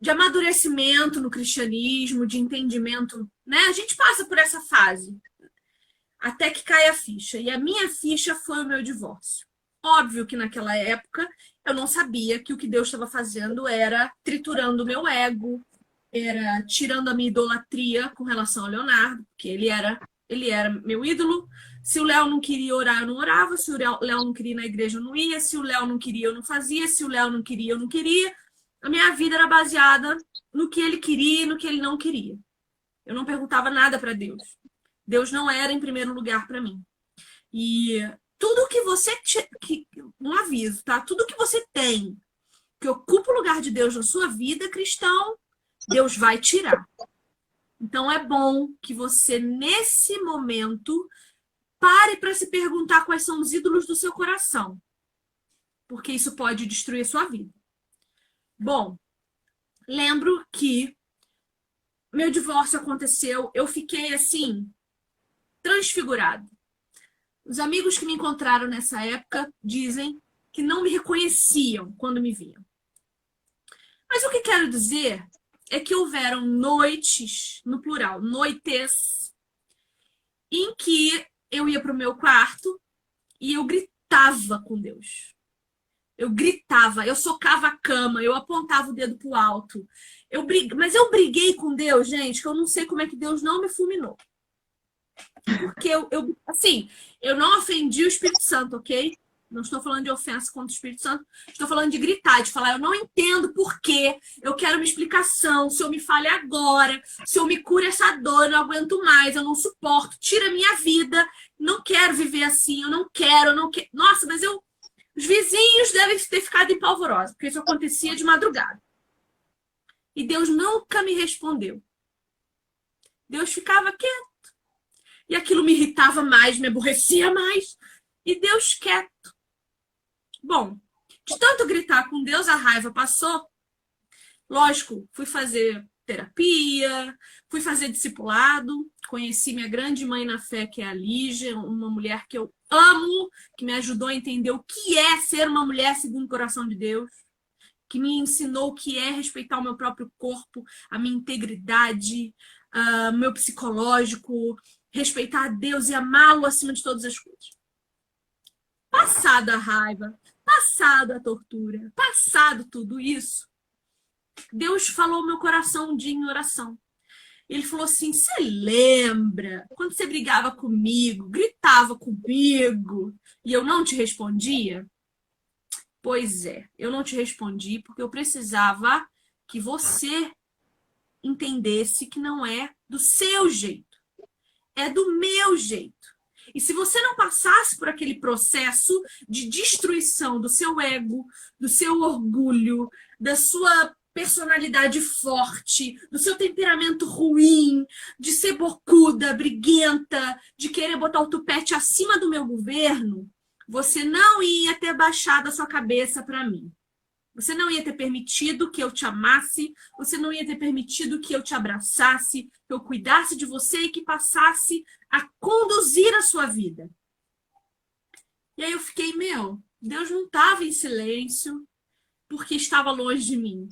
amadurecimento no cristianismo, de entendimento, né? A gente passa por essa fase até que cai a ficha. E a minha ficha foi o meu divórcio. Óbvio que naquela época eu não sabia que o que Deus estava fazendo era triturando o meu ego, era tirando a minha idolatria com relação ao Leonardo, porque ele era meu ídolo. Se o Léo não queria orar, eu não orava. Se o Léo não queria ir na igreja, eu não ia. Se o Léo não queria, eu não fazia. Se o Léo não queria, eu não queria. A minha vida era baseada no que ele queria e no que ele não queria. Eu não perguntava nada para Deus. Deus não era em primeiro lugar para mim. E tudo que você... Um aviso, tá? Tudo que você tem que ocupa o lugar de Deus na sua vida, cristão, Deus vai tirar. Então é bom que você, nesse momento, pare para se perguntar quais são os ídolos do seu coração. Porque isso pode destruir a sua vida. Bom, lembro que meu divórcio aconteceu, eu fiquei assim, transfigurada. Os amigos que me encontraram nessa época dizem que não me reconheciam quando me viam. Mas o que quero dizer é que houveram noites, no plural, noites, em que eu ia para o meu quarto e eu gritava com Deus. Eu gritava, eu socava a cama, eu apontava o dedo pro alto. Mas eu briguei com Deus, gente, que eu não sei como é que Deus não me fulminou. Porque eu não ofendi o Espírito Santo, ok? Não estou falando de ofensa contra o Espírito Santo. Estou falando de gritar, de falar, eu não entendo por quê. Eu quero uma explicação. Se eu me fale agora, se eu me cure essa dor, eu não aguento mais, eu não suporto. Tira a minha vida. Não quero viver assim, eu não quero. Nossa, mas os vizinhos devem ter ficado em polvorosa, porque isso acontecia de madrugada. E Deus nunca me respondeu. Deus ficava quieto. E aquilo me irritava mais, me aborrecia mais. E Deus quieto. Bom, de tanto gritar com Deus, a raiva passou. Lógico, fui fazer terapia, fui fazer discipulado, conheci minha grande mãe na fé, que é a Lígia, uma mulher que eu amo, que me ajudou a entender o que é ser uma mulher segundo o coração de Deus, que me ensinou o que é respeitar o meu próprio corpo, a minha integridade, meu psicológico, respeitar a Deus e amá-lo acima de todas as coisas. Passada a raiva, passada a tortura, passado tudo isso, Deus falou ao meu coração um dia em oração. Ele falou assim: você lembra quando você brigava comigo, gritava comigo e eu não te respondia? Pois é, eu não te respondi porque eu precisava que você entendesse que não é do seu jeito, é do meu jeito. E se você não passasse por aquele processo de destruição do seu ego, do seu orgulho, da sua personalidade forte, do seu temperamento ruim, de ser bocuda, briguenta, de querer botar o tupete acima do meu governo, você não ia ter baixado a sua cabeça para mim. Você não ia ter permitido que eu te amasse, você não ia ter permitido que eu te abraçasse, que eu cuidasse de você e que passasse a conduzir a sua vida. E aí eu fiquei, Deus não estava em silêncio porque estava longe de mim.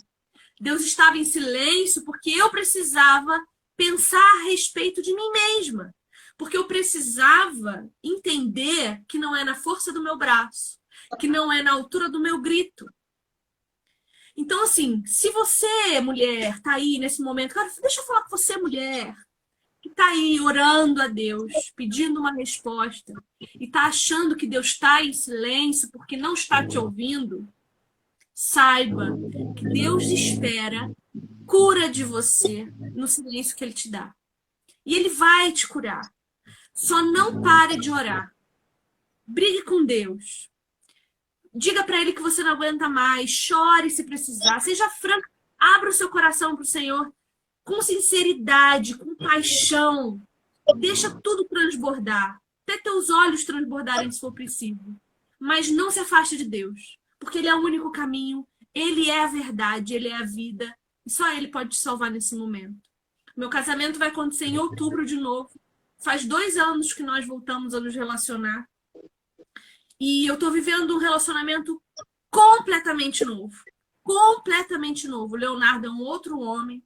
Deus estava em silêncio porque eu precisava pensar a respeito de mim mesma. Porque eu precisava entender que não é na força do meu braço, que não é na altura do meu grito. Então, assim, se você, mulher, tá aí nesse momento, cara, deixa eu falar com você, mulher, que tá aí orando a Deus, pedindo uma resposta, e tá achando que Deus está em silêncio porque não está te ouvindo, saiba que Deus espera cura de você no silêncio que Ele te dá. E Ele vai te curar. Só não pare de orar. Brigue com Deus. Diga para Ele que você não aguenta mais. Chore se precisar. Seja franco. Abra o seu coração para o Senhor com sinceridade, com paixão. Deixa tudo transbordar. Até teus olhos transbordarem se for preciso. Mas não se afaste de Deus. Porque Ele é o único caminho. Ele é a verdade. Ele é a vida. E só Ele pode te salvar nesse momento. Meu casamento vai acontecer em outubro de novo. Faz 2 anos que nós voltamos a nos relacionar. E eu tô vivendo um relacionamento completamente novo. Completamente novo. O Leonardo é um outro homem.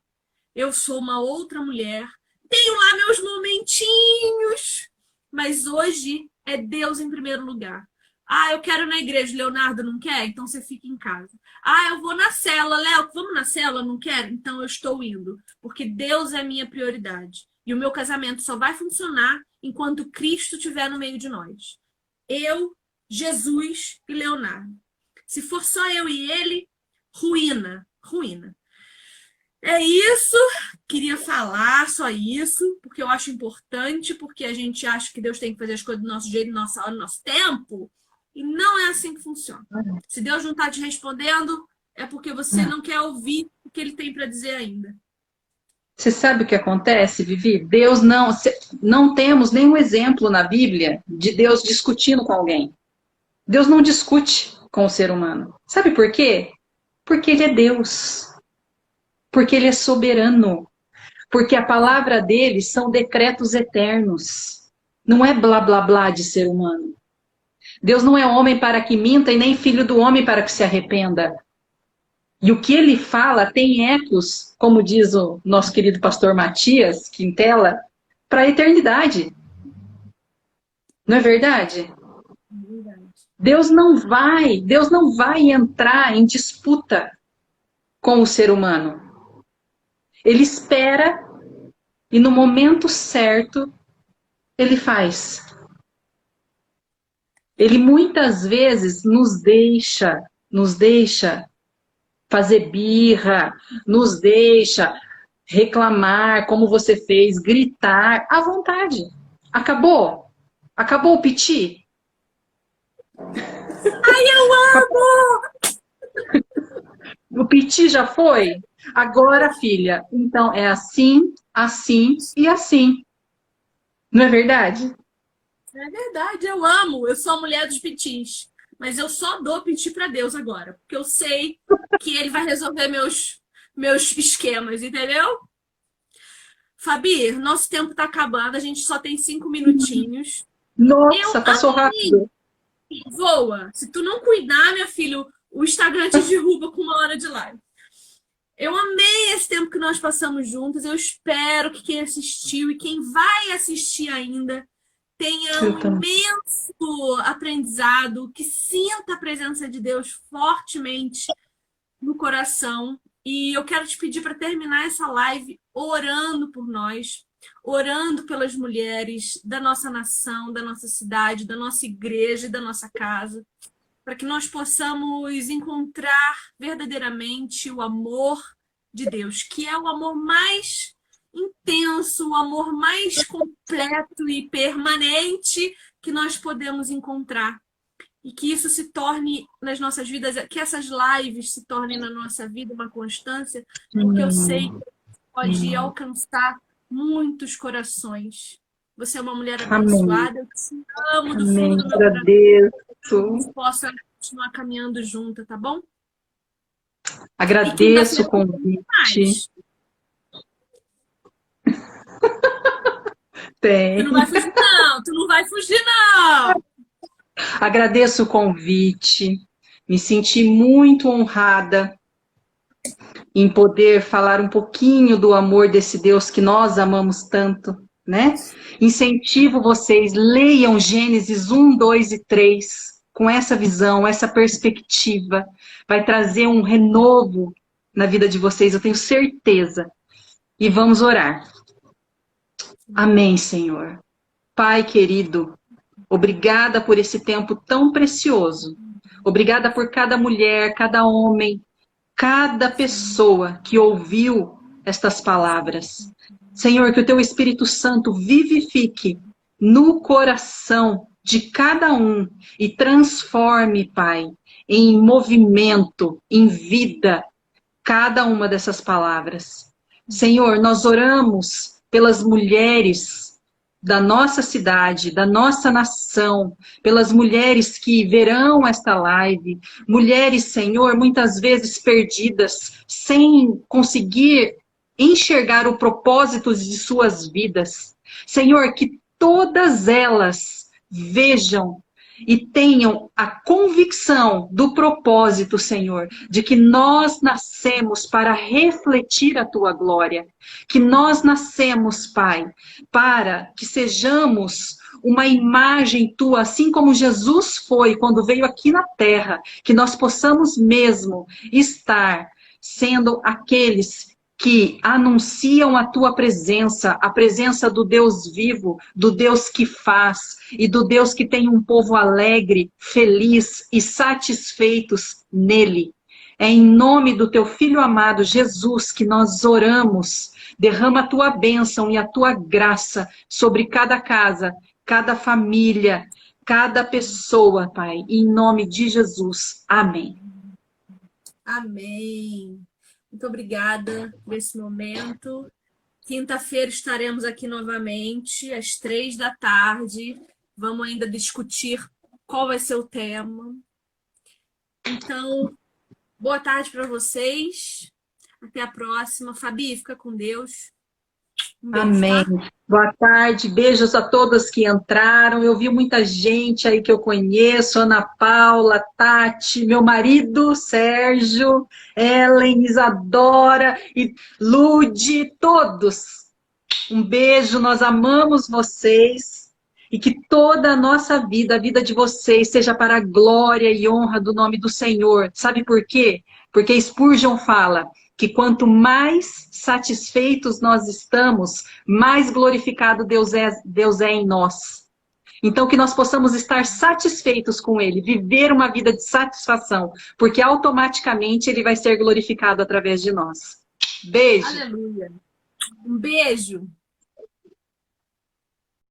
Eu sou uma outra mulher. Tenho lá meus momentinhos. Mas hoje é Deus em primeiro lugar. Ah, eu quero ir na igreja. Leonardo não quer? Então você fica em casa. Ah, eu vou na célula. Léo, vamos na célula? Não quero? Então eu estou indo. Porque Deus é minha prioridade. E o meu casamento só vai funcionar enquanto Cristo estiver no meio de nós. Eu, Jesus e Leonardo. Se for só eu e ele, ruína, ruína. É isso, queria falar só isso, porque eu acho importante, porque a gente acha que Deus tem que fazer as coisas do nosso jeito, na nossa hora, no nosso tempo, e não é assim que funciona. Se Deus não está te respondendo, é porque você não quer ouvir o que Ele tem para dizer ainda. Você sabe o que acontece, Vivi? Deus não temos nenhum exemplo na Bíblia de Deus discutindo com alguém. Deus não discute com o ser humano. Sabe por quê? Porque Ele é Deus. Porque Ele é soberano. Porque a palavra dele são decretos eternos. Não é blá blá blá de ser humano. Deus não é homem para que minta e nem filho do homem para que se arrependa. E o que ele fala tem ecos, como diz o nosso querido pastor Matias Quintela, para a eternidade. Não é verdade? Deus não vai entrar em disputa com o ser humano. Ele espera e no momento certo ele faz. Ele muitas vezes nos deixa fazer birra, nos deixa reclamar, como você fez, gritar à vontade. Acabou? Acabou o piti? Ai, eu amo! O piti já foi? Agora, filha, então é assim, assim e assim. Não é verdade? É verdade, eu amo. Eu sou a mulher dos pitis. Mas eu só dou piti para Deus agora. Porque eu sei que Ele vai resolver meus esquemas, entendeu? Fabi, nosso tempo tá acabando, a gente só tem 5 minutinhos. Eu Nossa, passou amei. rápido. Voa. Se tu não cuidar, minha filha, o Instagram te derruba com 1 hora de live. Eu amei esse tempo que nós passamos juntas. Eu espero que quem assistiu e quem vai assistir ainda tenha Eu um também. imenso aprendizado, que sinta a presença de Deus fortemente no coração. E eu quero te pedir para terminar essa live orando por nós, orando pelas mulheres da nossa nação, da nossa cidade, da nossa igreja e da nossa casa, para que nós possamos encontrar verdadeiramente o amor de Deus, que é o amor mais intenso, o amor mais completo e permanente que nós podemos encontrar. E que isso se torne nas nossas vidas, que essas lives se tornem na nossa vida uma constância, porque eu sei que pode alcançar muitos corações. Você é uma mulher Amém. abençoada, eu te amo do Amém. fundo do meu coração, que a Agradeço. gente possa continuar caminhando junto, tá bom? E Agradeço o quinta-feira tem convite. mais. Tu não Tem. vai fugir, não. Tu não vai fugir, não. Agradeço o convite. Me senti muito honrada em poder falar um pouquinho do amor desse Deus que nós amamos tanto, né? Incentivo vocês, leiam Gênesis 1, 2 e 3 com essa visão, essa perspectiva. Vai trazer um renovo na vida de vocês, eu tenho certeza. E vamos orar. Amém, Senhor. Pai querido, obrigada por esse tempo tão precioso. Obrigada por cada mulher, cada homem, cada pessoa que ouviu estas palavras. Senhor, que o teu Espírito Santo vivifique no coração de cada um e transforme, Pai, em movimento, em vida, cada uma dessas palavras. Senhor, nós oramos pelas mulheres da nossa cidade, da nossa nação, pelas mulheres que verão esta live, mulheres, Senhor, muitas vezes perdidas, sem conseguir enxergar o propósito de suas vidas. Senhor, que todas elas vejam e tenham a convicção do propósito, Senhor, de que nós nascemos para refletir a tua glória, que nós nascemos, Pai, para que sejamos uma imagem tua, assim como Jesus foi quando veio aqui na terra, que nós possamos mesmo estar sendo aqueles que anunciam a tua presença, a presença do Deus vivo, do Deus que faz e do Deus que tem um povo alegre, feliz e satisfeitos nele. É em nome do teu Filho amado Jesus que nós oramos. Derrama a tua bênção e a tua graça sobre cada casa, cada família, cada pessoa, Pai. Em nome de Jesus. Amém. Amém. Muito obrigada por esse momento. Quinta-feira estaremos aqui novamente, às 3 da tarde. Vamos ainda discutir qual vai ser o tema. Então, boa tarde para vocês. Até a próxima. Fabi, fica com Deus. Um beijo, Amém. tá? Boa tarde, beijos a todos que entraram. Eu vi muita gente aí que eu conheço, Ana Paula, Tati, meu marido Sérgio, Ellen, Isadora e Lude, todos. Um beijo, nós amamos vocês e que toda a nossa vida, a vida de vocês, seja para a glória e honra do nome do Senhor. Sabe por quê? Porque Spurgeon fala que quanto mais satisfeitos nós estamos, mais glorificado Deus é em nós. Então, que nós possamos estar satisfeitos com Ele, viver uma vida de satisfação, porque automaticamente Ele vai ser glorificado através de nós. Beijo! Aleluia. Um beijo.